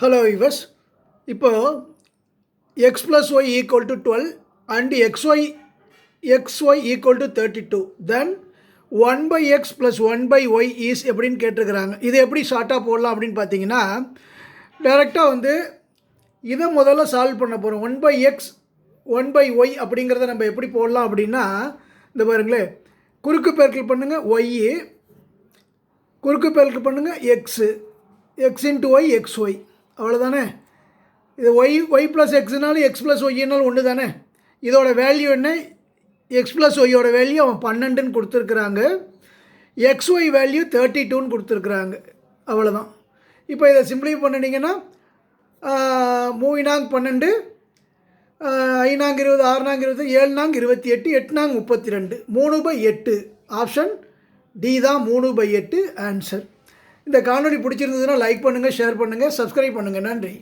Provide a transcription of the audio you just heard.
Hello viewers. இப்போ x plus y equal to 12 and xy equal to 32. Then 1 by x plus 1 by y is எப்படின்னு கேட்டிருக்கிறாங்க. இது எப்படி ஷார்ட்டாக போடலாம் அப்படின்னு பார்த்தீங்கன்னா டைரெக்டாக வந்து இதை முதல்ல சால்வ் பண்ண போகிறோம். 1 by x 1 by y அப்படிங்கிறத நம்ம எப்படி போடலாம் அப்படின்னா இந்த பாருங்களேன், குறுக்கு பெருக்கல் பண்ணுங்கள் y, குறுக்கு பெருக்கல் பண்ணுங்கள் x into y xy, அவ்வளோதானே. இது y ப்ளஸ் எக்ஸ்னாலும் எக்ஸ் ப்ளஸ் ஒய்னாலும் ஒன்று தானே. இதோட வேல்யூ என்ன, எக்ஸ் ப்ளஸ் ஒய்யோட வேல்யூ அவன் 12ன்னு கொடுத்துருக்குறாங்க, xy வேல்யூ 32ன்னு கொடுத்துருக்குறாங்க, அவ்வளோதான். இப்போ இதை சிம்பிளிஃபை பண்ணினீங்கன்னா 3 நாங் 12, 5 நாங் 20, 6 நாங் 20, 7 நாங் 28, 8 நாங் 32, 3/8. ஆப்ஷன் டி தான் 3/8 ஆன்சர். இந்த காணொலி பிடிச்சிருந்ததுன்னா லைக் பண்ணுங்கள், ஷேர் பண்ணுங்கள், சப்ஸ்கிரைப் பண்ணுங்கள். நன்றி.